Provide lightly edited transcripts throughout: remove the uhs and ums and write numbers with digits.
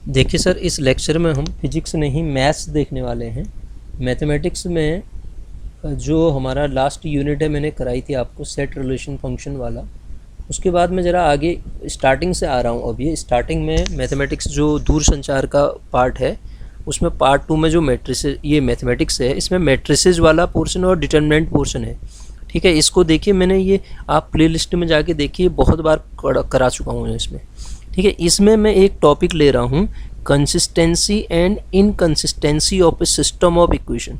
देखिए सर, इस लेक्चर में हम फिजिक्स नहीं मैथ्स देखने वाले हैं। मैथमेटिक्स में जो हमारा लास्ट यूनिट है मैंने कराई थी आपको सेट रिलेशन फंक्शन वाला। उसके बाद मैं ज़रा आगे स्टार्टिंग से आ रहा हूँ। अब ये स्टार्टिंग में मैथमेटिक्स जो दूर संचार का पार्ट है उसमें पार्ट 2 में जो मैट्रिसेस, ये मैथमेटिक्स है, इसमें मैट्रिसेस वाला पोर्शन और डिटरमिनेंट पोर्शन है। ठीक है, इसको देखिए, मैंने ये आप प्लेलिस्ट में जाके देखिए, बहुत बार करा चुका हूँ इसमें। ठीक है, इसमें मैं एक टॉपिक ले रहा हूँ, consistency and inconsistency of A system of equation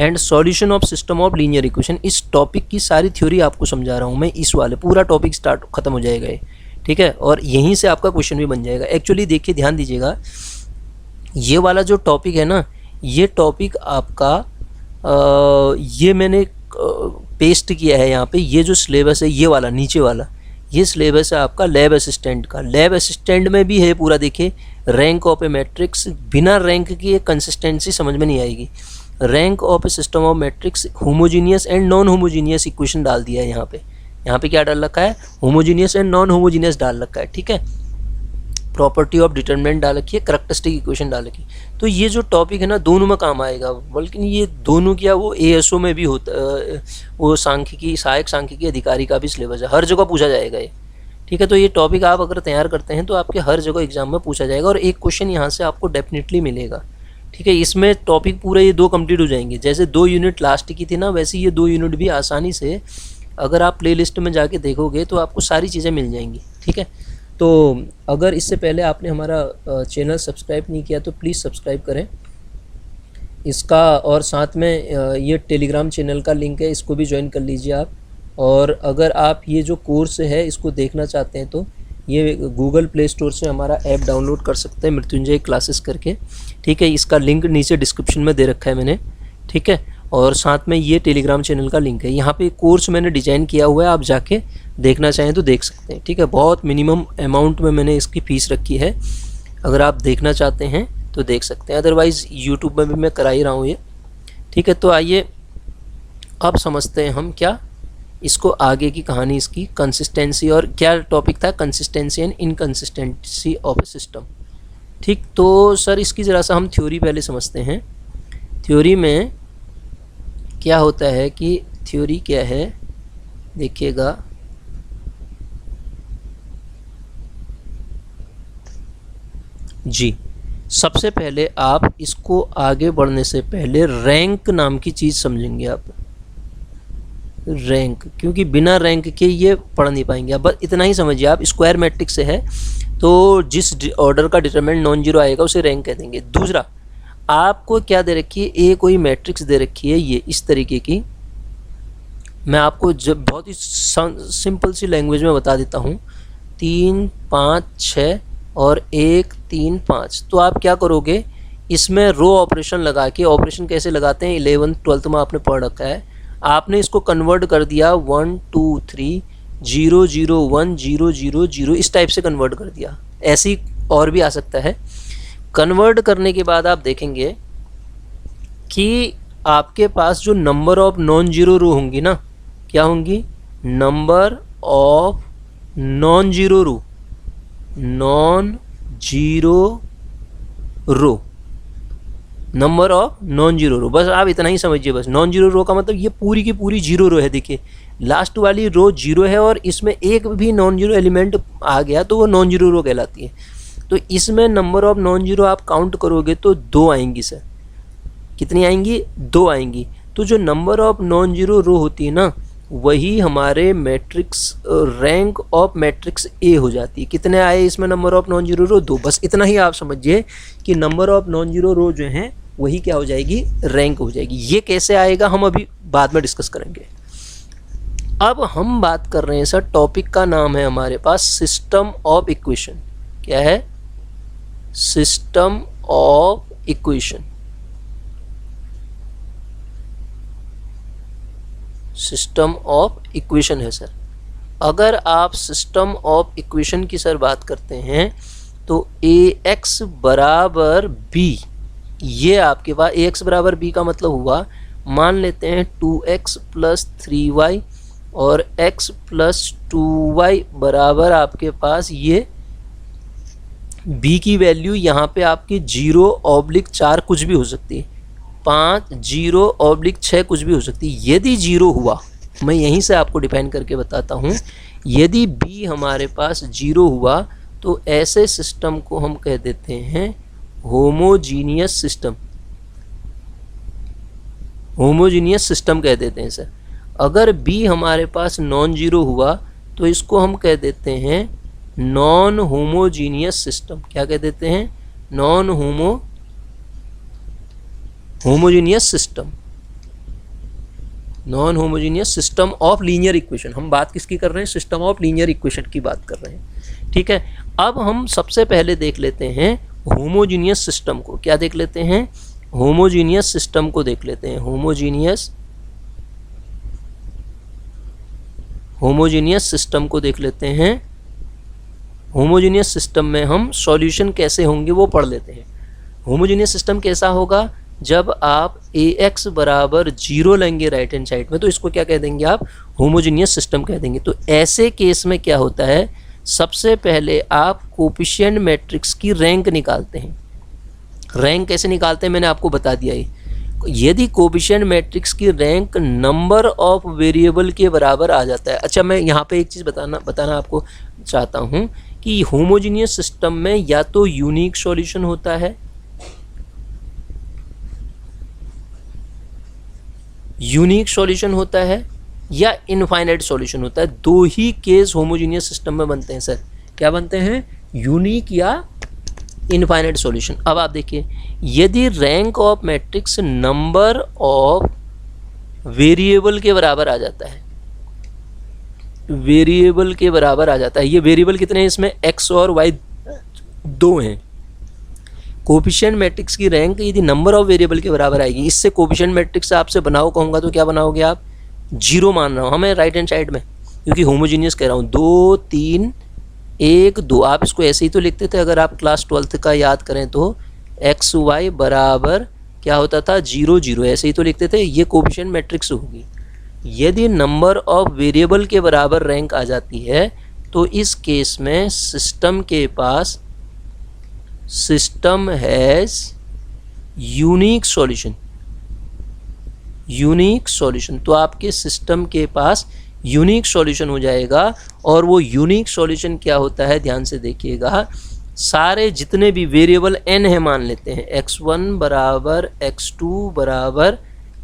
and solution of system of linear equation. इस टॉपिक की सारी थ्योरी आपको समझा रहा हूँ मैं। इस वाले पूरा टॉपिक स्टार्ट खत्म हो जाएगा ये। ठीक है, और यहीं से आपका क्वेश्चन भी बन जाएगा। एक्चुअली देखिए, ध्यान दीजिएगा, ये वाला जो टॉपिक है ना, ये टॉपिक आपका ये मैंने पेस्ट किया है यहाँ पे। ये जो सिलेबस है, ये वाला नीचे वाला, ये सिलेबस है आपका लैब असिस्टेंट का। लैब असिस्टेंट में भी है पूरा। देखिए, रैंक ऑफ ए मैट्रिक्स, बिना रैंक की एक कंसिस्टेंसी समझ में नहीं आएगी। Rank of A system of matrix, homogeneous and non homogeneous equation डाल दिया है यहाँ पे। यहाँ पे क्या डाल रखा है? होमोजीनियस एंड नॉन होमोजीनियस डाल रखा है। ठीक है, प्रॉपर्टी ऑफ डिटरमिनेंट डाल रखी है, करैक्टरिस्टिक इक्वेशन डाल रखी है। तो ये जो टॉपिक है ना, दोनों में काम आएगा। बल्कि ये दोनों क्या, वो एएसओ में भी होता, वो सांख्यिकी, सहायक सांख्यिकी अधिकारी का भी सिलेबस है, हर जगह पूछा जाएगा ये। ठीक है, तो ये टॉपिक आप अगर तैयार करते हैं तो आपके हर जगह एग्जाम में पूछा जाएगा और एक क्वेश्चन यहाँ से आपको डेफिनेटली मिलेगा। ठीक है, इसमें टॉपिक पूरे ये 2 कंप्लीट हो जाएंगे। जैसे 2 यूनिट लास्ट की थी ना, वैसे ये 2 यूनिट भी आसानी से, अगर आप प्लेलिस्ट में जाके देखोगे तो आपको सारी चीज़ें मिल जाएंगी। ठीक है, तो अगर इससे पहले आपने हमारा चैनल सब्सक्राइब नहीं किया तो प्लीज़ सब्सक्राइब करें इसका, और साथ में ये टेलीग्राम चैनल का लिंक है, इसको भी ज्वाइन कर लीजिए आप। और अगर आप ये जो कोर्स है इसको देखना चाहते हैं तो ये गूगल प्ले स्टोर से हमारा ऐप डाउनलोड कर सकते हैं, मृत्युंजय क्लासेस करके। ठीक है, इसका लिंक नीचे डिस्क्रिप्शन में दे रखा है मैंने। ठीक है, और साथ में ये टेलीग्राम चैनल का लिंक है। यहाँ पे कोर्स मैंने डिज़ाइन किया हुआ है, आप जाके देखना चाहें तो देख सकते हैं। ठीक है, बहुत मिनिमम अमाउंट में मैंने इसकी फ़ीस रखी है। अगर आप देखना चाहते हैं तो देख सकते हैं, अदरवाइज़ यूट्यूब में भी मैं करा ही रहा हूँ ये। ठीक है, तो आइए अब समझते हैं हम क्या इसको आगे की कहानी, इसकी कंसिस्टेंसी। और क्या टॉपिक था? Consistency and inconsistency of A system. ठीक, तो सर इसकी ज़रा सा हम थ्योरी पहले समझते हैं। थ्योरी में क्या होता है कि थ्योरी क्या है, देखिएगा। जी, सबसे पहले आप इसको आगे बढ़ने से पहले रैंक नाम की चीज़ समझेंगे आप। रैंक, क्योंकि बिना रैंक के ये पढ़ नहीं पाएंगे आप। बस इतना ही समझिए आप, स्क्वायर मैट्रिक्स से है तो जिस ऑर्डर का डिटरमिनेंट नॉन जीरो आएगा उसे रैंक कह देंगे। दूसरा, आपको क्या दे रखी है? ए कोई मैट्रिक्स दे रखी है, ये इस तरीके की। मैं आपको जब बहुत ही सिंपल सी लैंग्वेज में बता देता हूँ, 3 5 6 और 1 3 5। तो आप क्या करोगे, इसमें रो ऑपरेशन लगा के, ऑपरेशन कैसे लगाते हैं 11th 12th में आपने पढ़ रखा है। आपने इसको कन्वर्ट कर दिया 1 2 3 0 0 1 0 0 0, इस टाइप से कन्वर्ट कर दिया। ऐसी और भी आ सकता है। कन्वर्ट करने के बाद आप देखेंगे कि आपके पास जो number of non zero row होंगी ना, क्या होंगी? Number of non zero row, non zero row, number of non zero row. बस आप इतना ही समझिए। बस नॉन जीरो रो का मतलब ये पूरी की पूरी जीरो रो है। देखिए, लास्ट वाली रो जीरो है और इसमें एक भी नॉन जीरो एलिमेंट आ गया तो वो नॉन जीरो रो कहलाती है। तो इसमें नंबर ऑफ नॉन जीरो आप काउंट करोगे तो 2 आएंगी सर। कितनी आएंगी? 2 आएंगी। तो जो नंबर ऑफ नॉन जीरो रो होती है ना, वही हमारे matrix rank of matrix A हो जाती है। कितने आए इसमें number of non zero row? 2। बस इतना ही आप समझिए कि नंबर ऑफ नॉन जीरो रो जो हैं वही क्या हो जाएगी? रैंक हो जाएगी। ये कैसे आएगा हम अभी बाद में डिस्कस करेंगे। अब हम बात कर रहे हैं सर, टॉपिक का नाम है हमारे पास सिस्टम ऑफ इक्वेशन। क्या है? System of equation. System of equation है सर। अगर आप सिस्टम ऑफ इक्वेशन की सर बात करते हैं तो ax बराबर b, ये आपके पास ax बराबर b का मतलब हुआ, मान लेते हैं 2x प्लस 3y और x प्लस 2y बराबर आपके पास ये बी की वैल्यू यहाँ पे आपकी 0/4 कुछ भी हो सकती है, 5 0/6 कुछ भी हो सकती है। यदि 0 हुआ, मैं यहीं से आपको डिफाइन करके बताता हूँ, यदि बी हमारे पास 0 हुआ तो ऐसे सिस्टम को हम कह देते हैं होमोजीनियस सिस्टम। होमोजीनियस सिस्टम कह देते हैं सर। अगर बी हमारे पास नॉन जीरो हुआ तो इसको हम कह देते हैं नॉन होमोजीनियस सिस्टम। क्या कह देते हैं? Non homogeneous system. Non homogeneous system of linear equation. हम बात किसकी कर रहे हैं? सिस्टम ऑफ लीनियर इक्वेशन की बात कर रहे हैं। ठीक है, अब हम सबसे पहले देख लेते हैं होमोजीनियस सिस्टम को। क्या देख लेते हैं? होमोजीनियस सिस्टम को देख लेते हैं। होमोजीनियस सिस्टम को देख लेते हैं। होमोजीनियस सिस्टम में हम सॉल्यूशन कैसे होंगे वो पढ़ लेते हैं। होमोजीनियस सिस्टम कैसा होगा? जब आप ax बराबर 0 लेंगे राइट हैंड साइड में, तो इसको क्या कह देंगे आप? होमोजीनियस सिस्टम कह देंगे। तो ऐसे केस में क्या होता है, सबसे पहले आप कोफिशिएंट मैट्रिक्स की रैंक निकालते हैं। रैंक कैसे निकालते हैं मैंने आपको बता दिया है। यदि कोफिशिएंट मैट्रिक्स की रैंक नंबर ऑफ वेरिएबल के बराबर आ जाता है। अच्छा, मैं यहाँ पे एक चीज़ बताना आपको चाहता हूँ कि होमोजीनियस सिस्टम में या तो यूनिक सॉल्यूशन होता है, या इनफाइनाइट सॉल्यूशन होता है। दो ही केस होमोजीनियस सिस्टम में बनते हैं सर। क्या बनते हैं? यूनिक या इनफाइनाइट सॉल्यूशन। अब आप देखिए, यदि rank of matrix number of variable के बराबर आ जाता है, वेरिएबल के बराबर आ जाता है। ये वेरिएबल कितने हैं इसमें? x और y 2 हैं। कोफिशिएंट मैट्रिक्स की रैंक यदि नंबर ऑफ वेरिएबल के बराबर आएगी, इससे कोफिशिएंट मैट्रिक्स आपसे बनाओ कहूँगा तो क्या बनाओगे आप? 0 मान रहा हूँ हमें राइट हैंड साइड में, क्योंकि होमोजीनियस कह रहा हूँ। 2 3 1 2। आप इसको ऐसे ही तो लिखते थे, अगर आप क्लास 12th का याद करें तो एक्स वाई बराबर क्या होता था? 0 0। ऐसे ही तो लिखते थे। ये कोफिशिएंट मैट्रिक्स होगी। यदि नंबर ऑफ वेरिएबल के बराबर रैंक आ जाती है तो इस केस में सिस्टम हैज़ यूनिक सॉल्यूशन। तो आपके सिस्टम के पास यूनिक सॉल्यूशन हो जाएगा। और वो यूनिक सॉल्यूशन क्या होता है, ध्यान से देखिएगा। सारे जितने भी वेरिएबल n है मान लेते हैं, x1 बराबर x2 बराबर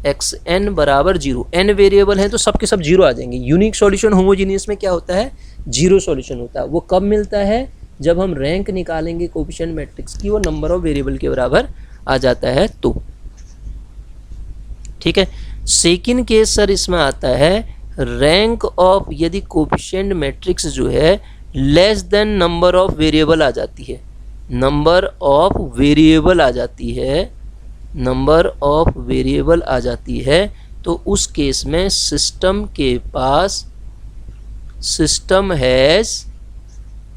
xn बराबर 0। n वेरिएबल हैं तो सब के सब 0 आ जाएंगे। यूनिक सॉल्यूशन होमोजीनियस में क्या होता है? 0 सॉल्यूशन होता है। वो कब मिलता है? जब हम रैंक निकालेंगे कोफिशिएंट मैट्रिक्स की, वो नंबर ऑफ वेरिएबल के बराबर आ जाता है तो। ठीक है। सेकंड केस सर इसमें आता है रैंक ऑफ, यदि कोफिशिएंट मैट्रिक्स जो है less than number of variable आ जाती है। नंबर ऑफ वेरिएबल आ जाती है तो उस केस में सिस्टम हैज़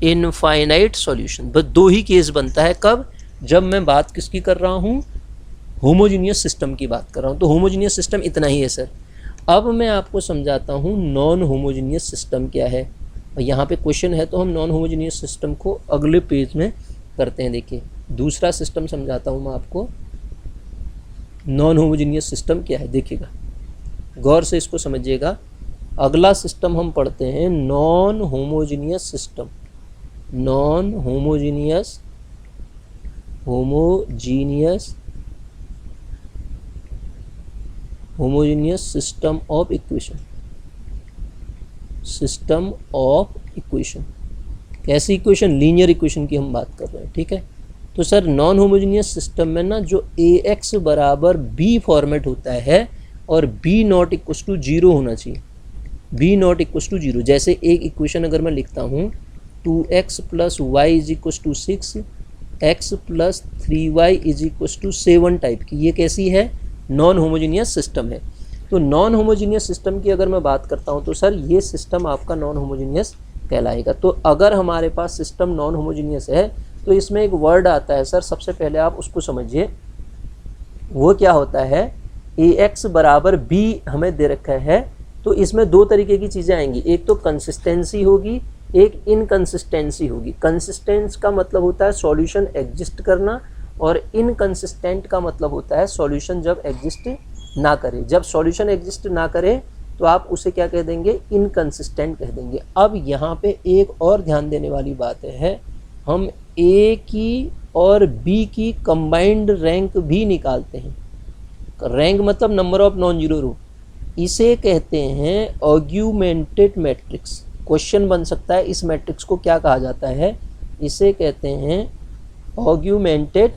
इनफाइनाइट सॉल्यूशन। बस दो ही केस बनता है। कब? जब मैं बात किसकी कर रहा हूँ? होमोजीनियस सिस्टम की बात कर रहा हूँ। तो होमोजीनियस सिस्टम इतना ही है सर। अब मैं आपको समझाता हूँ नॉन होमोजीनियस सिस्टम क्या है। और यहाँ पे क्वेश्चन है तो हम नॉन होमोजीनियस सिस्टम को अगले पेज में करते हैं। देखिए, दूसरा सिस्टम समझाता हूँ मैं आपको। नॉन होमोजीनियस सिस्टम क्या है देखिएगा, गौर से इसको समझिएगा। अगला सिस्टम हम पढ़ते हैं non homogeneous system. Non homogeneous system of equation. कैसी इक्वेशन? लीनियर इक्वेशन की हम बात कर रहे हैं। ठीक है। तो सर नॉन होमोजीनियस सिस्टम में ना जो ax बराबर b फॉर्मेट होता है और b नॉट इक्वल टू 0 होना चाहिए। b not equal to 0। जैसे एक इक्वेशन अगर मैं लिखता हूँ 2x plus y is equal to 6, x plus 3y is equal to 7 type की, ये कैसी है? नॉन होमोजीनियस सिस्टम है। तो नॉन होमोजीनियस सिस्टम की अगर मैं बात करता हूँ तो सर ये सिस्टम आपका नॉन होमोजीनियस कहलाएगा। तो अगर हमारे पास सिस्टम नॉन होमोजीनियस है तो इसमें एक वर्ड आता है सर, सबसे पहले आप उसको समझिए। वो क्या होता है? ax बराबर b हमें दे रखा है। तो इसमें दो तरीके की चीज़ें आएंगी। एक तो कंसिस्टेंसी होगी, एक इनकंसिस्टेंसी होगी। कंसिस्टेंस का मतलब होता है सॉल्यूशन एग्जिस्ट करना, और इनकंसिस्टेंट का मतलब होता है सॉल्यूशन जब एग्जिस्ट ना करे। जब सॉल्यूशन एग्जिस्ट ना करे तो आप उसे क्या कह देंगे, इनकंसिस्टेंट कह देंगे। अब यहाँ पे एक और ध्यान देने वाली बात है, हम ए की और बी की कंबाइंड रैंक भी निकालते हैं। रैंक मतलब नंबर ऑफ नॉन जीरो रो, इसे कहते हैं ऑग्यूमेंटेड मैट्रिक्स। क्वेश्चन बन सकता है इस मैट्रिक्स को क्या कहा जाता है, इसे कहते हैं ऑग्यूमेंटेड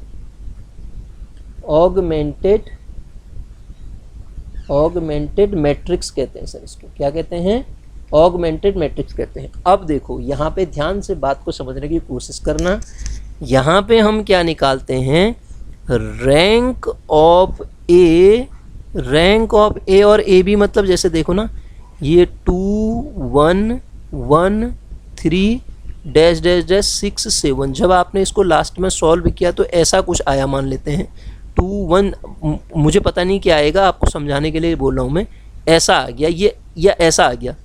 मैट्रिक्स कहते हैं सर। इसको क्या कहते हैं, ऑगमेंटेड मैट्रिक्स कहते हैं। अब देखो यहाँ पे ध्यान से बात को समझने की कोशिश करना। यहाँ पे हम क्या निकालते हैं, रैंक ऑफ ए और ए बी, मतलब जैसे देखो ना, ये 2 1 1 3 डैश डैश डैश 6 7, जब आपने इसको लास्ट में सॉल्व किया तो ऐसा कुछ आया, मान लेते हैं 2 1, मुझे पता नहीं क्या आएगा, आपको समझाने के लिए बोल रहा हूँ मैं, ऐसा आ गया ये या ऐसा आ गया।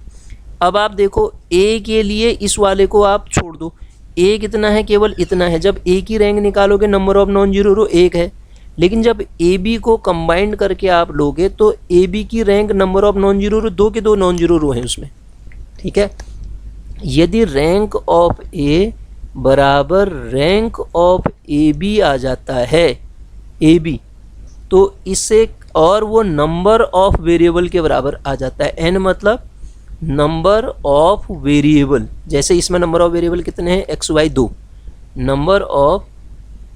अब आप देखो ए के लिए इस वाले को आप छोड़ दो, ए कितना है, केवल इतना है। जब ए की रैंक निकालोगे नंबर ऑफ नॉन जीरो रो 1 है, लेकिन जब ए बी को कंबाइंड करके आप लोगे तो ए बी की rank number of non zero row 2 के 2 नॉन जीरो रो हैं उसमें, ठीक है। यदि रैंक ऑफ ए बराबर रैंक ऑफ ए बी आ जाता है, ए बी, तो इससे और वो नंबर ऑफ वेरिएबल के बराबर आ जाता है। एन मतलब नंबर ऑफ वेरिएबल, जैसे इसमें नंबर ऑफ वेरिएबल कितने हैं, x y 2, number of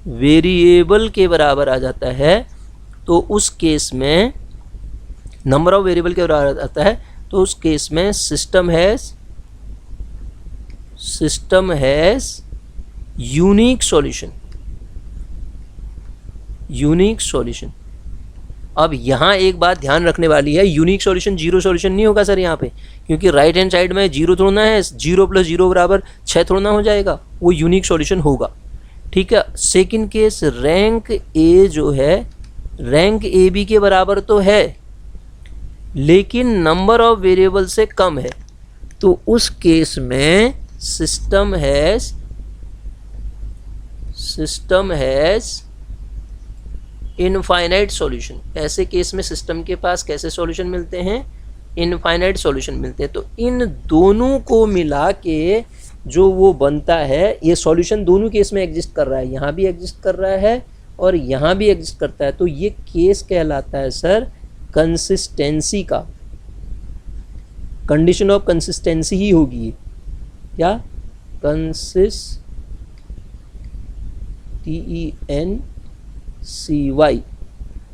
variable के बराबर आ जाता है। तो उस केस में नंबर ऑफ वेरिएबल के बराबर आता है, तो उस केस में सिस्टम हैज़ यूनिक सॉल्यूशन। अब यहाँ एक बात ध्यान रखने वाली है, यूनिक सॉल्यूशन जीरो सॉल्यूशन नहीं होगा सर यहाँ पे, क्योंकि राइट हैंड साइड में जीरो थोड़ा है, 0 + 0 बराबर 6 थोड़ा हो जाएगा, वो यूनिक सॉल्यूशन होगा, ठीक है। सेकंड केस, रैंक ए जो है रैंक ए बी के बराबर तो है, लेकिन नंबर ऑफ वेरिएबल से कम है, तो उस केस में सिस्टम हैज़ इनफाइनाइट सॉल्यूशन। ऐसे केस में सिस्टम के पास कैसे सॉल्यूशन मिलते हैं, इनफाइनाइट सॉल्यूशन मिलते हैं। तो इन दोनों को मिला के जो वो बनता है, ये सॉल्यूशन दोनों केस में एग्जिस्ट कर रहा है, यहाँ भी एग्जिस्ट कर रहा है और यहाँ भी एग्जिस्ट करता है, तो ये केस कहलाता है सर कंसिस्टेंसी का। कंडीशन ऑफ कंसिस्टेंसी ही होगी ये, क्या TENCY,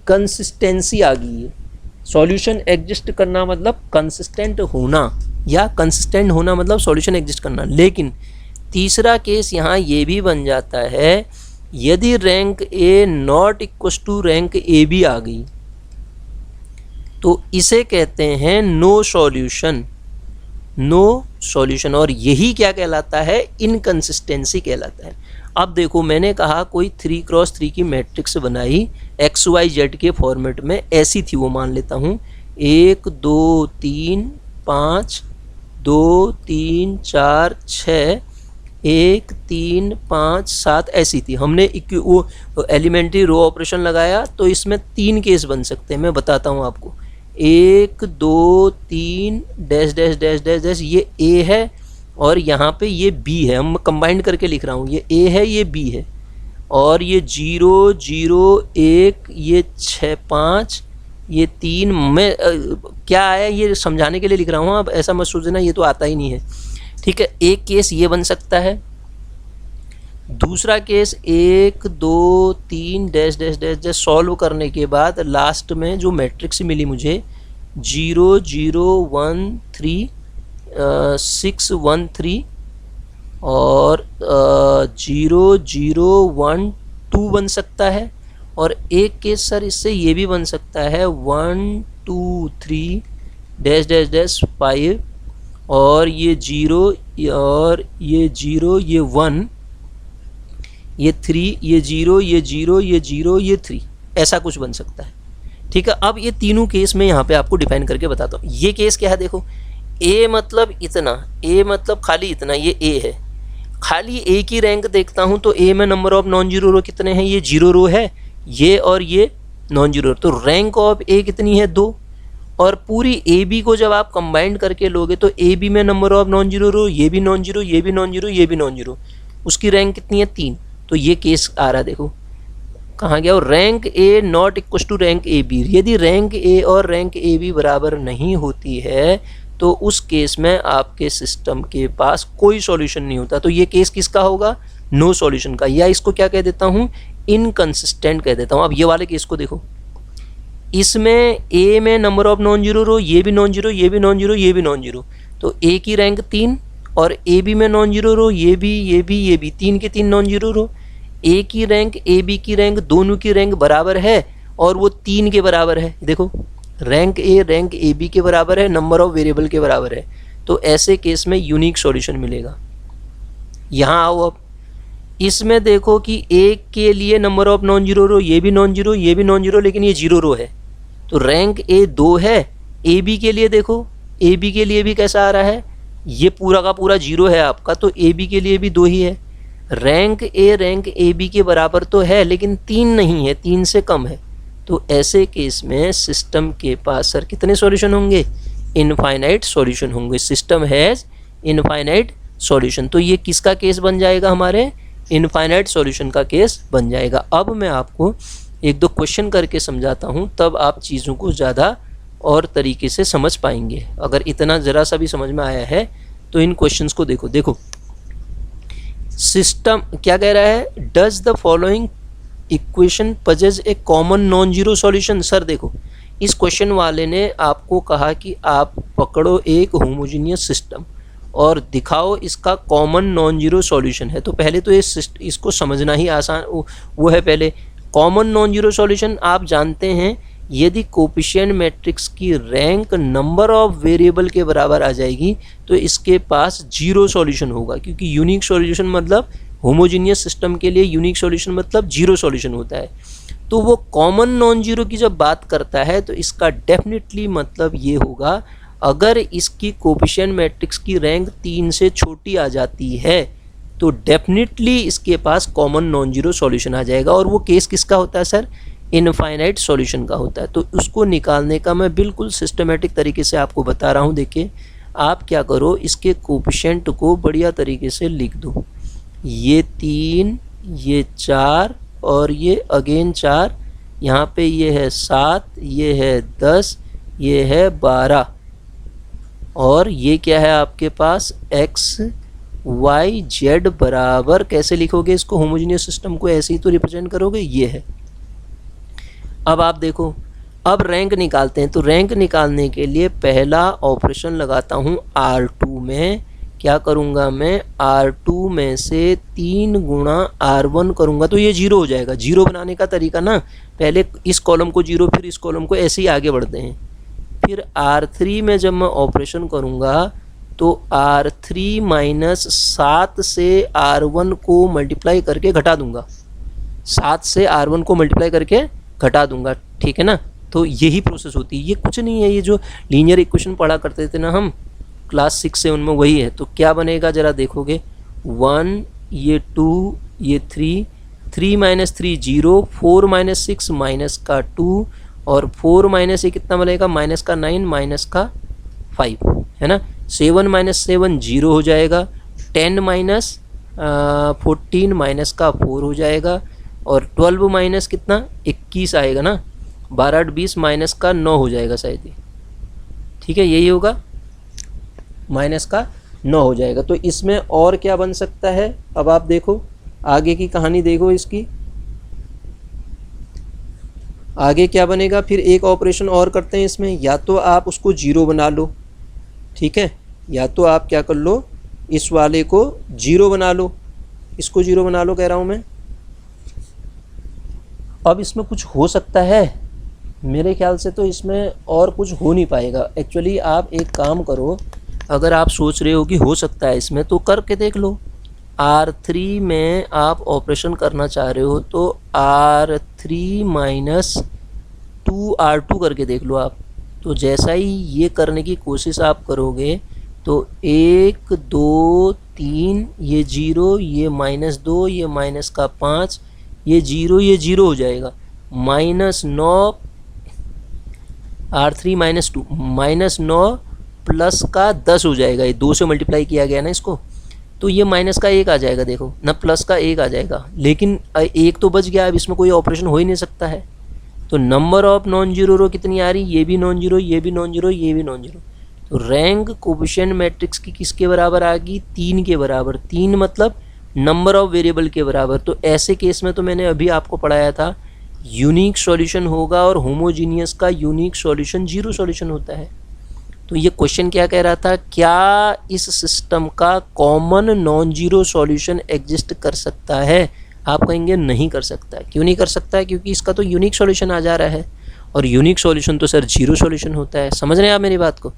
कंसिस्टेंसी आ गई है। सॉल्यूशन एग्जिस्ट करना मतलब कंसिस्टेंट होना, या कंसिस्टेंट होना मतलब सॉल्यूशन एग्जिस्ट करना। लेकिन तीसरा केस यहाँ ये भी बन जाता है, यदि rank A not equal to rank A B आ गई, तो इसे कहते हैं नो सॉल्यूशन, और यही क्या कहलाता है, इनकंसिस्टेंसी कहलाता है। अब देखो मैंने कहा कोई 3x3 की मैट्रिक्स बनाई XYZ के फॉर्मेट में, ऐसी थी वो, मान लेता हूँ 1 2 3 5 2 3 4 6 1 3 5 7 ऐसी थी। हमने वो एलिमेंट्री रो ऑपरेशन लगाया, तो इसमें 3 केस बन सकते हैं, मैं बताता हूँ आपको। 1 2 3 dash dash dash dash dash, ये ए है और यहाँ पे ये बी है, हम कंबाइंड करके लिख रहा हूँ, ये ए है ये बी है, और ये 0 0 1 ये 6 5 ये 3, मैं क्या है ये समझाने के लिए लिख रहा हूँ, अब ऐसा मत सोचना ये तो आता ही नहीं है, ठीक है। एक केस ये बन सकता है। दूसरा case 1 2 3 dash dash dash dash solve करने के बाद लास्ट में जो मैट्रिक्स मिली मुझे 0 0 1 3 6 1 3 और 0 0 1 2 बन सकता है। और एक केस सर इससे ये भी बन सकता है 1 2 3 डैश डैश डैश 5 और ये 0 और ये 0 ये 1 ये 3 ये 0 ये 0 ये 0 ये 3, ऐसा कुछ बन सकता है, ठीक है। अब ये तीनों केस में यहाँ पे आपको डिफाइन करके बताता हूँ। ये केस क्या है, देखो ए मतलब इतना, ए मतलब खाली इतना, ये ए है, खाली ए की रैंक देखता हूँ तो ए में नंबर ऑफ नॉन जीरो रो कितने हैं, ये 0 रो है, ये और ये नॉन जीरो, तो रैंक ऑफ ए कितनी है 2। और पूरी ए बी को जब आप कंबाइंड करके लोगे तो ए बी में नंबर ऑफ नॉन जीरो रो, ये भी नॉन जीरो, ये भी नॉन जीरो, ये भी नॉन जीरो, उसकी रैंक कितनी है 3। तो ये केस आ रहा, देखो कहाँ गया, और rank A not equal to rank A B. यदि रैंक ए और रैंक ए बी बराबर नहीं होती है तो उस केस में आपके सिस्टम के पास कोई सॉल्यूशन नहीं होता। तो ये केस किसका होगा, नो सॉल्यूशन का, या इसको क्या कह देता हूँ, इनकंसिस्टेंट कह देता हूँ। अब ये वाले केस को देखो, इसमें ए में नंबर ऑफ नॉन जीरो रो, ये भी नॉन जीरो, ये भी नॉन जीरो, ये भी नॉन जीरो, तो ए की रैंक 3, और ए बी में नॉन जीरो रो, ये भी, ये भी, ये भी, 3 के 3 नॉन जीरो रो। ए की रैंक ए बी की रैंक दोनों की रैंक बराबर है और वो 3 के बराबर है। देखो रैंक ए बी के बराबर है, नंबर ऑफ वेरिएबल के बराबर है, तो ऐसे केस में यूनिक सॉल्यूशन मिलेगा। यहाँ आओ, अब इसमें देखो कि ए के लिए नंबर ऑफ नॉन जीरो रो, ये भी नॉन जीरो, ये भी नॉन जीरो, लेकिन ये 0 रो है, तो रैंक ए 2 है। ए बी के लिए देखो, ए बी के लिए भी कैसा आ रहा है, ये पूरा का पूरा 0 है आपका, तो ए बी के लिए भी 2 ही है। रैंक ए बी के बराबर तो है लेकिन 3 नहीं है, 3 से कम है। तो ऐसे केस में सिस्टम के पास सर कितने सॉल्यूशन होंगे, इनफाइनाइट सॉल्यूशन होंगे। System has infinite solution. तो ये किसका केस बन जाएगा, हमारे इनफाइनाइट सॉल्यूशन का केस बन जाएगा। अब मैं आपको एक दो क्वेश्चन करके समझाता हूँ, तब आप चीज़ों को ज़्यादा और तरीके से समझ पाएंगे। अगर इतना ज़रा सा भी समझ में आया है तो इन क्वेश्चंस को देखो। देखो सिस्टम क्या कह रहा है, does the following equation पजेज A common noun zero solution. Sir देखो इस क्वेश्चन वाले ने आपको कहा कि आप पकड़ो एक होमोजीनियस सिस्टम और दिखाओ इसका कॉमन नॉन जीरो सॉल्यूशन है। तो पहले तो इसको समझना ही आसान वो है। पहले कॉमन नॉन जीरो सॉल्यूशन आप जानते हैं, यदि कोफिशिएंट मैट्रिक्स की रैंक नंबर ऑफ वेरिएबल के बराबर आ जाएगी तो इसके पास 0 सॉल्यूशन होगा, क्योंकि यूनिक सॉल्यूशन मतलब होमोजीनियस सिस्टम के लिए यूनिक सॉल्यूशन मतलब 0 सॉल्यूशन होता है। तो वो कॉमन नॉन जीरो की जब बात करता है तो इसका डेफिनेटली मतलब ये होगा, अगर इसकी कोफिशिएंट मैट्रिक्स की रैंक 3 से छोटी आ जाती है तो डेफिनेटली इसके पास कॉमन नॉन जीरो सॉल्यूशन आ जाएगा। और वो केस किसका होता है सर, इनफाइनाइट सॉल्यूशन का होता है। तो उसको निकालने का मैं बिल्कुल सिस्टमेटिक तरीके से आपको बता रहा हूँ। देखिए आप क्या करो, इसके कोफिशिएंट को बढ़िया तरीके से लिख दो, ये 3, ये 4 और ये अगेन 4, यहाँ पे ये है 7, ये है 10, ये है 12, और ये क्या है आपके पास x y z बराबर, कैसे लिखोगे इसको, होमोजेनियस सिस्टम को ऐसे ही तो रिप्रेजेंट करोगे, ये है। अब आप देखो, अब रैंक निकालते हैं। तो रैंक निकालने के लिए पहला ऑपरेशन लगाता हूँ R2 में। क्या करूँगा मैं, R2 में से 3 गुणा R1 करूँगा तो ये 0 हो जाएगा। 0 बनाने का तरीका ना, पहले इस कॉलम को 0 फिर इस कॉलम को, ऐसे ही आगे बढ़ते हैं। फिर R3 में जब मैं ऑपरेशन करूँगा तो R3 माइनस 7 से R1 को मल्टीप्लाई करके घटा दूँगा, 7 से R1 को मल्टीप्लाई करके घटा दूँगा, ठीक है ना। तो यही प्रोसेस होती है, ये कुछ नहीं है, ये जो लीनियर इक्वेशन पढ़ा करते थे ना हम क्लास 6 से, उनमें वही है। तो क्या बनेगा ज़रा देखोगे, 1, ये 2, ये 3, 3 माइनस 3 0, 4 माइनस 6 माइनस का 2, और 4 माइनस ये कितना बनेगा, माइनस का 9 माइनस का 5, है ना। 7 माइनस 7 0 हो जाएगा, 10 माइनस 14 माइनस का 4 हो जाएगा, और 12 माइनस कितना 21 आएगा ना, 12 20 माइनस का 9 हो जाएगा शायद ही, ठीक है, यही होगा, माइनस का 9 हो जाएगा। तो इसमें और क्या बन सकता है, अब आप देखो आगे की कहानी देखो इसकी, आगे क्या बनेगा। फिर एक ऑपरेशन और करते हैं इसमें, या तो आप उसको 0 बना लो, ठीक है, या तो आप क्या कर लो, इस वाले को 0 बना लो, इसको 0 बना लो कह रहा हूँ मैं। अब इसमें कुछ हो सकता है, मेरे ख्याल से तो इसमें और कुछ हो नहीं पाएगा। एक्चुअली आप एक काम करो, अगर आप सोच रहे हो कि हो सकता है इसमें, तो करके देख लो। R3 में आप ऑपरेशन करना चाह रहे हो तो R3 माइनस 2 R2 करके देख लो आप। तो जैसा ही ये करने की कोशिश आप करोगे तो 1 2 3 ये 0, ये -2, ये -5, ये 0, ये 0 हो जाएगा। -9 R3 -2 -9 प्लस का 10 हो जाएगा। ये 2 से मल्टीप्लाई किया गया ना इसको, तो ये माइनस का 1 आ जाएगा। देखो ना, प्लस का 1 आ जाएगा, लेकिन 1 तो बच गया। अब इसमें कोई ऑपरेशन हो ही नहीं सकता है। तो नंबर ऑफ नॉन जीरो रो कितनी आ रही, ये भी नॉन जीरो, ये भी नॉन जीरो, ये भी नॉन जीरो। तो रैंक कोफिशिएंट मैट्रिक्स की किसके बराबर आ गई, 3 के बराबर। 3 मतलब नंबर ऑफ वेरिएबल के बराबर। तो ऐसे केस में तो मैंने अभी आपको पढ़ाया था यूनिक सॉल्यूशन होगा, और होमोजीनियस का यूनिक सॉल्यूशन 0 सॉल्यूशन होता है। तो ये क्वेश्चन क्या कह रहा था, क्या इस सिस्टम का common noun zero solution exist कर सकता है। आप कहेंगे नहीं कर सकता। क्यों नहीं कर सकता है, क्योंकि इसका तो यूनिक सॉल्यूशन आ जा रहा है, और यूनिक सॉल्यूशन तो सर 0 सॉल्यूशन होता है। समझ रहे हैं आप मेरी बात को।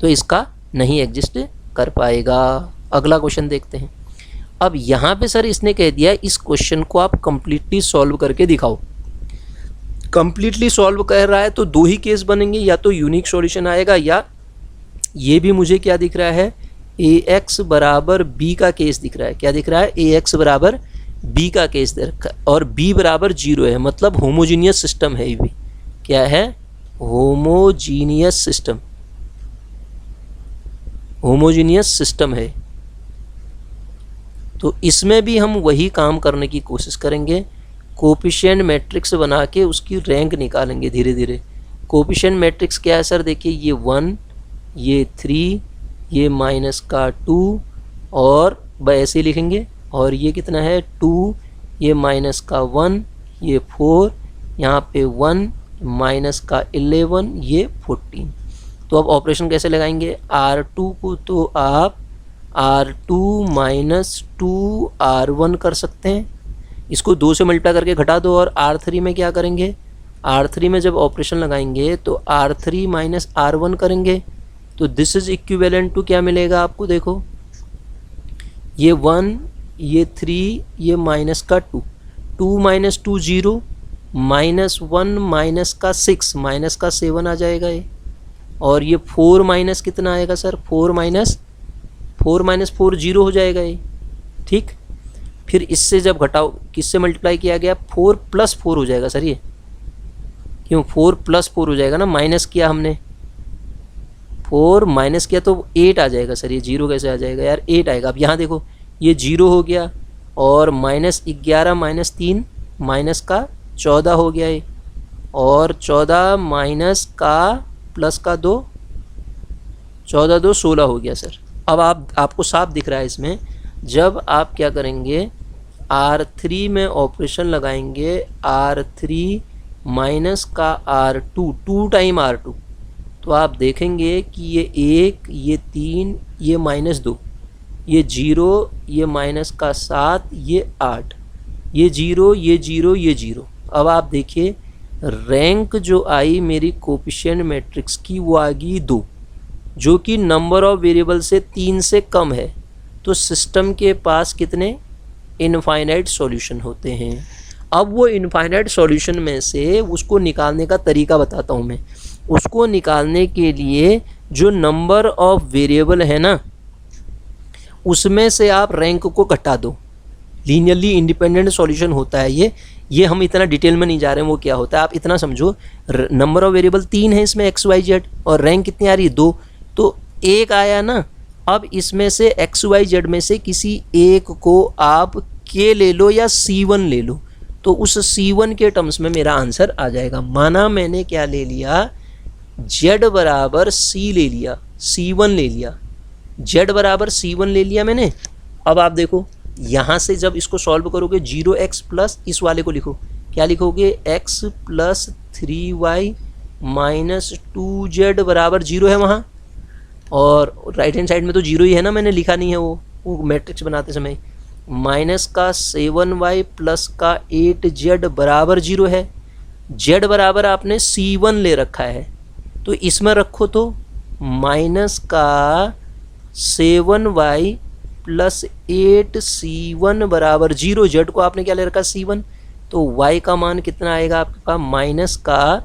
तो इसका नहीं एग्जिस्ट कर पाएगा। अगला क्वेश्चन देखते हैं। अब यहाँ पे सर इसने कह दिया इस क्वेश्चन को आप कंप्लीटली सॉल्व करके दिखाओ। कंप्लीटली सॉल्व कर रहा है तो 2 ही केस बनेंगे, या तो यूनिक सॉल्यूशन आएगा, या ये भी मुझे क्या दिख रहा है, ax बराबर b का केस दिख रहा है। क्या दिख रहा है, ax बराबर b का केस दिख रहा है, और b बराबर 0 है। मतलब होमोजीनियस सिस्टम है। ये भी क्या है, होमोजीनियस सिस्टम, होमोजीनियस सिस्टम है। तो इसमें भी हम वही काम करने की कोशिश करेंगे। कोफिशिएंट मैट्रिक्स बना के उसकी रैंक निकालेंगे धीरे धीरे। कोफिशिएंट मैट्रिक्स क्या है सर, देखिए ये 1, ये 3, ये -2, और ऐसे लिखेंगे। और ये कितना है 2, ये -1, ये 4, यहाँ पे 1, -11, ये 14। तो अब ऑपरेशन कैसे लगाएंगे, R2 को तो आप R2 - 2 R1 कर सकते हैं। इसको 2 से मल्टीप्लाई करके घटा दो। और R3 में क्या करेंगे, R3 में जब ऑपरेशन लगाएंगे तो R3 - R1 करेंगे। तो दिस इज इक्विवेलेंट टू क्या मिलेगा आपको, देखो ये 1, ये 3, ये -2, 2 - 2 0, -1 -6 -7 आ जाएगा ये। और ये 4 माइनस कितना आएगा सर, 4 - 4 0 हो जाएगा ये। ठीक, फिर इससे जब घटाओ, किससे मल्टीप्लाई किया गया, 4 + 4 हो जाएगा सर ये। क्यों, 4 + 4 हो जाएगा ना, माइनस किया हमने, 4 माइनस किया तो 8 आ जाएगा सर। ये 0 कैसे आ जाएगा यार, 8 आएगा। अब यहाँ देखो ये 0 हो गया, और -11 - 3 -14 हो गया ये, और 14 माइनस का प्लस का 2, 14 2 16 हो गया सर। अब आपको साफ दिख रहा है इसमें, जब आप क्या करेंगे, R3 में ऑपरेशन लगाएंगे, R3 माइनस का R2, 2 टाइम R2, तो आप देखेंगे कि ये 1, ये 3, ये -2, ये 0, ये -7, ये 8, ये 0, ये 0, ये 0। अब आप देखिए रैंक जो आई मेरी कोफिशिएंट मैट्रिक्स की वो आ गई 2, जो कि नंबर ऑफ वेरिएबल से 3 से कम है। तो सिस्टम के पास कितने इनफाइनाइट सॉल्यूशन होते हैं। अब वो इनफाइनाइट सॉल्यूशन में से उसको निकालने का तरीका बताता हूँ मैं। उसको निकालने के लिए जो नंबर ऑफ वेरिएबल है ना, उसमें से आप रैंक को घटा दो। लीनियरली इंडिपेंडेंट सॉल्यूशन होता है ये हम इतना डिटेल में नहीं जा रहे हैं वो क्या होता है। आप इतना समझो, नंबर ऑफ वेरिएबल 3 है इसमें XYZ, और रैंक कितनी आ रही है 2, तो 1 आया ना। अब इसमें से XYZ में से किसी एक को आप K ले लो या C1 ले लो, तो उस C1 के टर्म्स में मेरा आंसर आ जाएगा। माना मैंने क्या ले लिया, Z बराबर C ले लिया, C1 ले लिया, Z बराबर C1 ले लिया मैंने। अब आप देखो यहाँ से जब इसको सॉल्व करोगे, 0x प्लस इस वाले को लिखो, क्या लिखोगे, x + 3y - 2z बराबर 0 है वहाँ, और राइट हैंड साइड में तो 0 ही है ना, मैंने लिखा नहीं है वो मैट्रिक्स बनाते समय। माइनस का 7y प्लस का 8z बराबर 0 है। z बराबर आपने C1 ले रखा है, तो इसमें रखो तो माइनस का 7y प्लस 8C1 बराबर 0। z को आपने क्या ले रखा, C1, तो y का मान कितना आएगा आपके पास, माइनस का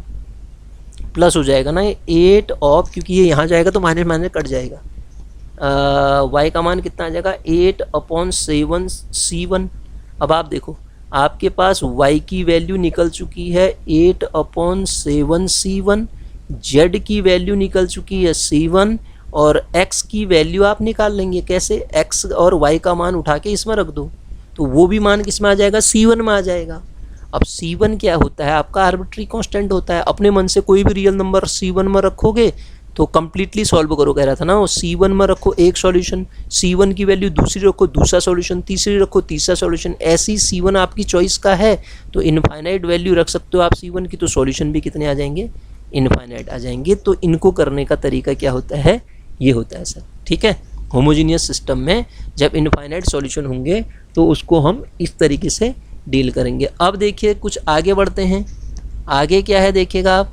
प्लस हो जाएगा ना 8 ऑफ, क्योंकि ये यहाँ जाएगा तो माइनस माइनस कट जाएगा, y का मान कितना आ जाएगा 8/7 अब आप देखो आपके पास y की वैल्यू निकल चुकी है 8/7 z की वैल्यू निकल चुकी है c1 और x की वैल्यू आप निकाल लेंगे कैसे, x और y का मान उठा के इसमें रख दो तो वो भी मान किस में आ जाएगा, c1 में आ जाएगा। अब c1 क्या होता है, आपका आर्बिट्री कांस्टेंट होता है। अपने मन से कोई भी रियल नंबर c1 में रखोगे तो कंप्लीटली सॉल्व करो कह रहा था ना, वो c1 में रखो एक सॉल्यूशन, c1 की वैल्यू दूसरी रखो दूसरा सॉल्यूशन, तीसरी रखो तीसरा सॉल्यूशन, ऐसी c1 आपकी चॉइस का है तो इनफाइनाइट वैल्यू रख सकते हो आप c1 की, तो सॉल्यूशन भी कितने आ जाएंगे, इनफाइनाइट आ जाएंगे। तो इनको करने का तरीका क्या होता है, ये होता है सर, ठीक है। होमोजीनियस सिस्टम में जब इनफाइनाइट सॉल्यूशन होंगे तो उसको हम इस तरीके से डील करेंगे। अब देखिए कुछ आगे बढ़ते हैं, आगे क्या है देखिएगा आप,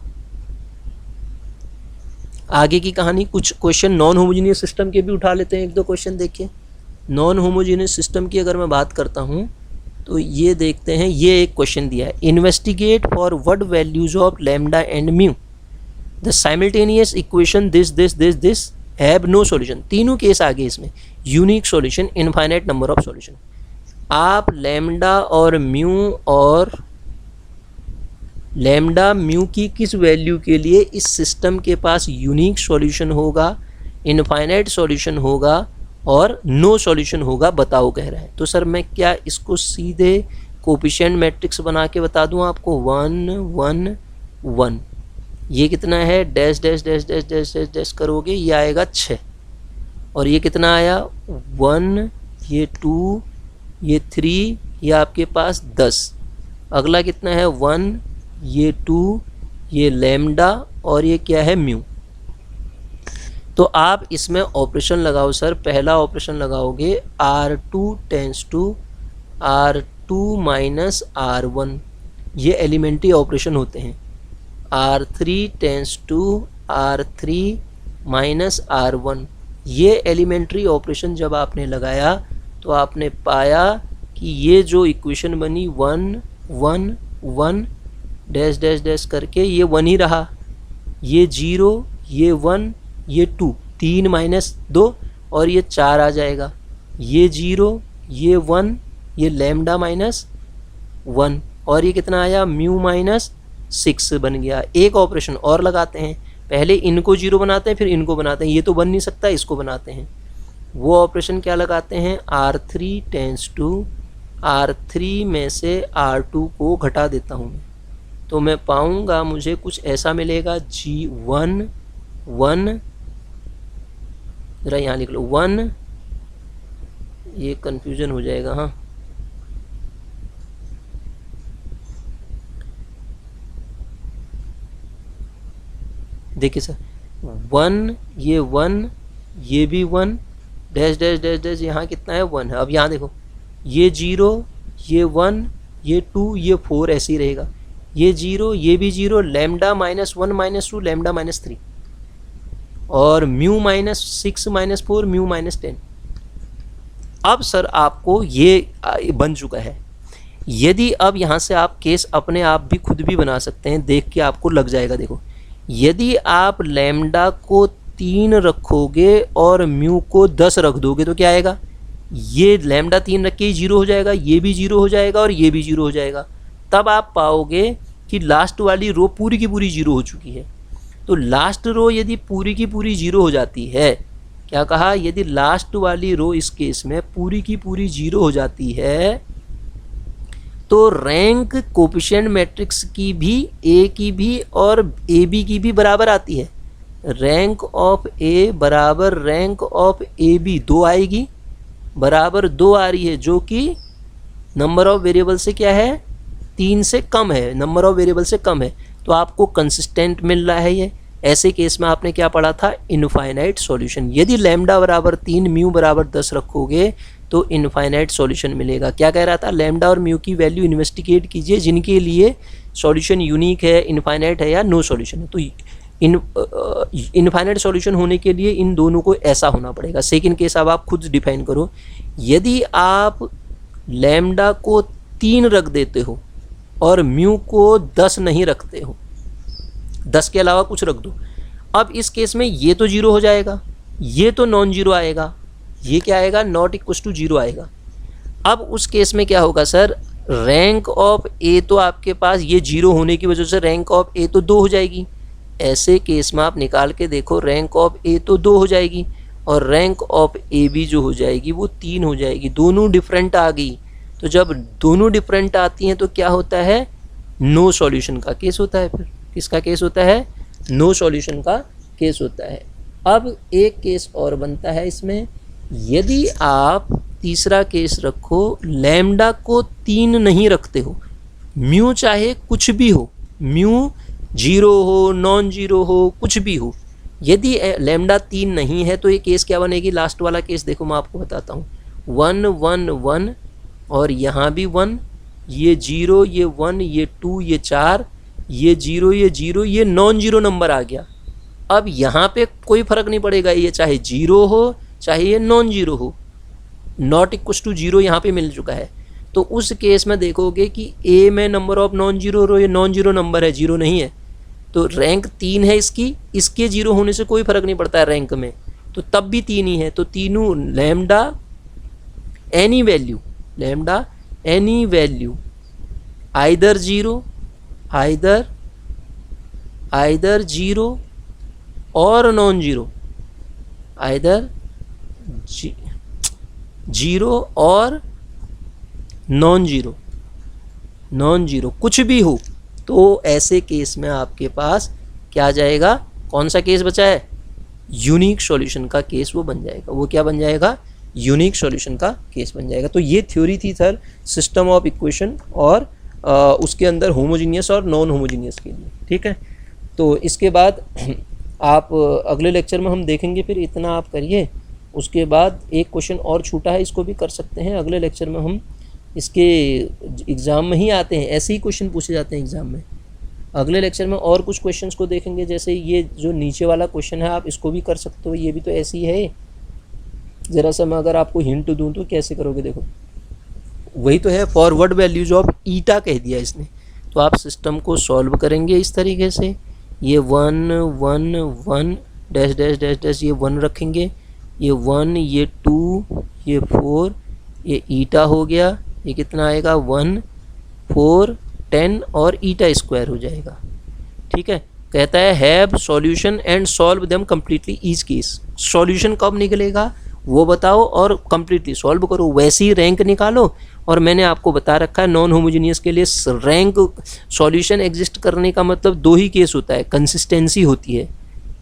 आगे की कहानी कुछ क्वेश्चन नॉन होमोजीनियस सिस्टम के भी उठा लेते हैं, एक दो क्वेश्चन देखिए। नॉन होमोजीनियस सिस्टम की अगर मैं बात करता हूँ तो ये देखते हैं, ये एक क्वेश्चन दिया है, investigate for what values of lambda and mu the simultaneous equation this have no solution. तीनों केस आगे इसमें, unique solution, infinite number of solution. आप लैम्डा और म्यू की किस वैल्यू के लिए इस सिस्टम के पास यूनिक सॉल्यूशन होगा, इनफाइनाइट सॉल्यूशन होगा और नो सॉल्यूशन होगा, बताओ कह रहा है। तो सर मैं क्या इसको सीधे कोफिशिएंट मैट्रिक्स बना के बता दूं आपको, 1 1 1, ये कितना है dash dash dash dash dash dash dash करोगे ये आएगा 6, और ये कितना आया 1, ये 2, ये 3, ये आपके पास 10, अगला कितना है 1, ये 2, ये लैम्डा और ये क्या है म्यू। तो आप इसमें ऑपरेशन लगाओ सर, पहला ऑपरेशन लगाओगे R2 tense to R2 minus R1, ये एलिमेंट्री ऑपरेशन होते हैं। R3 tense to R3 minus R1, ये एलिमेंट्री ऑपरेशन जब आपने लगाया तो आपने पाया कि ये जो इक्वेशन बनी 1 1 1 डैश डैश डैश करके ये 1 ही रहा, ये 0, ये 1, ये 2, 3 माइनस 2 और ये 4 आ जाएगा, ये 0, ये 1, ये लैम्डा माइनस 1 और ये कितना आया म्यू माइनस 6 बन गया। एक ऑपरेशन और लगाते हैं, पहले इनको 0 बनाते हैं फिर इनको बनाते हैं, ये तो बन नहीं सकता, इसको बनाते हैं। वो ऑपरेशन क्या लगाते हैं, R3 टेंस टू R3 में से R2 को घटा देता हूँ तो मैं पाऊँगा मुझे कुछ ऐसा मिलेगा, G1 1, ज़रा यहाँ लिख लो 1, ये कन्फ्यूज़न हो जाएगा, हाँ देखिए सर 1, ये 1, ये भी 1 डैश डैश डैश डैश, यहाँ कितना है 1 है। अब यहाँ देखो ये 0, ये 1, ये 2, ये 4 ऐसे ही रहेगा, ये 0, ये भी 0, lambda minus 1 minus 2, lambda minus 3 और mu minus 6 minus 4, mu minus 10। अब सर आपको ये बन चुका है। यदि अब यहाँ से आप केस अपने आप भी खुद भी बना सकते हैं, देख के आपको लग जाएगा। देखो यदि आप लैम्डा को 3 रखोगे और म्यू को 10 रख दोगे तो क्या आएगा, ये लैम्डा 3 रख के ही 0 हो जाएगा, ये भी 0 हो जाएगा और ये भी 0 हो जाएगा। तब आप पाओगे कि लास्ट वाली रो पूरी की पूरी 0 हो चुकी है। तो लास्ट रो यदि पूरी की पूरी 0 हो जाती है, क्या कहा, यदि लास्ट वाली रो इस केस में पूरी की पूरी 0 हो जाती है तो रैंक कोफिशिएंट मैट्रिक्स की भी ए की भी और ए बी की भी बराबर आती है। रैंक ऑफ ए बराबर रैंक ऑफ ए बी 2 आएगी, बराबर 2 आ रही है, जो कि नंबर ऑफ वेरिएबल से क्या है 3 से कम है, नंबर ऑफ वेरिएबल से कम है, तो आपको कंसिस्टेंट मिल रहा है ये। ऐसे केस में आपने क्या पढ़ा था, इनफाइनाइट सॉल्यूशन। यदि लैम्डा बराबर 3 म्यू बराबर 10 रखोगे तो इनफाइनाइट सॉल्यूशन मिलेगा। क्या कह रहा था, लैम्डा और म्यू की वैल्यू इन्वेस्टिगेट कीजिए जिनके लिए सॉल्यूशन यूनिक है, इनफाइनाइट है या नो सॉल्यूशन है। तो इनफाइनाइट सॉल्यूशन होने के लिए इन दोनों को ऐसा होना पड़ेगा। सेकंड केस अब आप खुद डिफाइन करो, यदि आप लैम्डा को 3 रख देते हो और म्यू को 10 नहीं रखते हो, 10 के अलावा कुछ रख दो, अब इस केस में ये तो 0 हो जाएगा, ये तो नॉन जीरो आएगा, ये क्या आएगा, नॉट इक्वल टू जीरो आएगा। अब उस केस में क्या होगा सर, रैंक ऑफ ए तो आपके पास ये जीरो होने की वजह से रैंक ऑफ ए तो 2 हो जाएगी। ऐसे केस में आप निकाल के देखो, रैंक ऑफ ए तो 2 हो जाएगी और रैंक ऑफ ए बी जो हो जाएगी वो 3 हो जाएगी। दोनों डिफरेंट आ गई। तो जब दोनों डिफरेंट आती हैं तो क्या होता है, नो सॉल्यूशन का केस होता है। फिर किसका केस होता है, नो सॉल्यूशन का केस होता है। अब एक केस और बनता है इसमें, यदि आप तीसरा केस रखो, लैम्डा को 3 नहीं रखते हो, म्यू चाहे कुछ भी हो, म्यू जीरो हो, नॉन जीरो हो, कुछ भी हो, यदि लैम्डा 3 नहीं है तो ये केस क्या बनेगी, लास्ट वाला केस देखो मैं आपको बताता हूँ, 1 1 1 और यहाँ भी 1, ये 0, ये 1, ये 2, ये 4, ये 0, ये 0, ये नॉन जीरो नंबर आ गया। अब यहाँ पे कोई फ़र्क नहीं पड़ेगा, ये चाहे 0 हो चाहे ये नॉन जीरो हो, नॉट इक्वल टू जीरो यहाँ पे मिल चुका है। तो उस केस में देखोगे कि ए में नंबर ऑफ नॉन जीरो रो, ये नॉन जीरो नंबर है, जीरो नहीं है, तो रैंक 3 है इसकी, इसके जीरो होने से कोई फ़र्क नहीं पड़ता है रैंक में, तो तब भी 3 ही है। तो तीनों lambda any value, lambda any value either zero, either zero और नॉन जीरो, आइदर जीरो और नॉन जीरो, नॉन जीरो कुछ भी हो, तो ऐसे केस में आपके पास क्या आ जाएगा, कौन सा केस बचा है, यूनिक सॉल्यूशन का केस वो बन जाएगा। वो क्या बन जाएगा, यूनिक सॉल्यूशन का केस बन जाएगा। तो ये थ्योरी थी सर सिस्टम ऑफ इक्वेशन और उसके अंदर होमोजीनियस और नॉन होमोजीनियस के लिए। ठीक है, तो इसके बाद आप अगले लेक्चर में हम देखेंगे, फिर इतना आप करिए। उसके बाद एक क्वेश्चन और छूटा है, इसको भी कर सकते हैं अगले लेक्चर में। हम इसके एग्ज़ाम में ही आते हैं, ऐसे ही क्वेश्चन पूछे जाते हैं एग्ज़ाम में। अगले लेक्चर में और कुछ क्वेश्चंस को देखेंगे, जैसे ये जो नीचे वाला क्वेश्चन है आप इसको भी कर सकते हो, ये भी तो ऐसी है। ज़रा सा मैं अगर आपको हिंट दूँ तो कैसे करोगे, देखो वही तो है, फॉरवर्ड वैल्यूज ऑफ ईटा कह दिया इसने। तो आप सिस्टम को सॉल्व करेंगे इस तरीके से, ये 1 1 1 डैश डैश डैश डैश, ये 1 रखेंगे, ये 1, ये 2, ये 4, ये ईटा हो गया, ये कितना आएगा 1 4 10 और ईटा स्क्वायर हो जाएगा। ठीक है, कहता है have solution and solve them completely each case. Solution कब निकलेगा वो बताओ और कम्प्लीटली सॉल्व करो, वैसे ही रैंक निकालो। और मैंने आपको बता रखा है नॉन होमोजीनियस के लिए रैंक सॉल्यूशन एग्जिस्ट करने का मतलब 2 ही केस होता है, कंसिस्टेंसी होती है।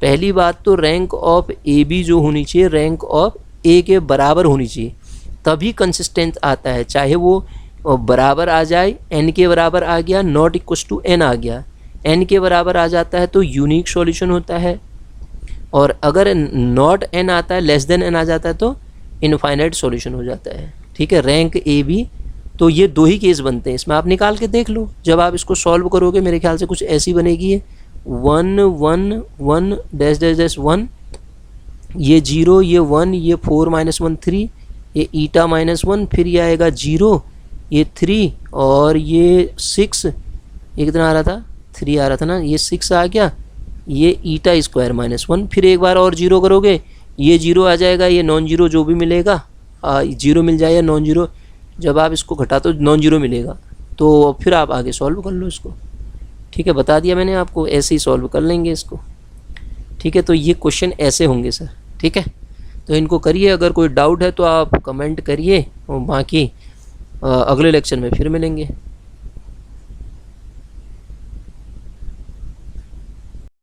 पहली बात तो रैंक ऑफ ए बी जो होनी चाहिए रैंक ऑफ ए के बराबर होनी चाहिए, तभी कंसिस्टेंट आता है। चाहे वो बराबर आ जाए, एन के बराबर आ गया, नॉट इक्वल टू एन आ गया, एन के बराबर आ जाता है तो यूनिक सॉल्यूशन होता है, और अगर नॉट एन आता है, लेस देन एन आ जाता है तो इनफाइनाइट सॉल्यूशन हो जाता है। ठीक है, रैंक ए बी, तो ये 2 ही केस बनते हैं इसमें, आप निकाल के देख लो। जब आप इसको सॉल्व करोगे मेरे ख्याल से कुछ ऐसी बनेगी, ये 1 1 1 डैश डैश डैश 1, ये 0, ये 1, ये 4 -1 3, ये ईटा -1, फिर ये आएगा 0, ये 3 और ये 6, ये कितना आ रहा था, 3 आ रहा था ना, ये 6 आ गया, ये ईटा स्क्वायर -1, फिर एक बार और 0 करोगे, ये 0 आ जाएगा, ये नॉन जीरो जो भी मिलेगा 0 मिल जाएगा, नॉन जीरो जब आप इसको घटा तो नॉन जीरो मिलेगा, तो फिर आप आगे सॉल्व कर लो इसको। ठीक है, बता दिया मैंने आपको, ऐसे ही सॉल्व कर लेंगे इसको। ठीक है, तो ये क्वेश्चन ऐसे होंगे सर। ठीक है, तो इनको करिए, अगर कोई डाउट है तो आप कमेंट करिए, और बाकी अगले लेक्चर में फिर मिलेंगे।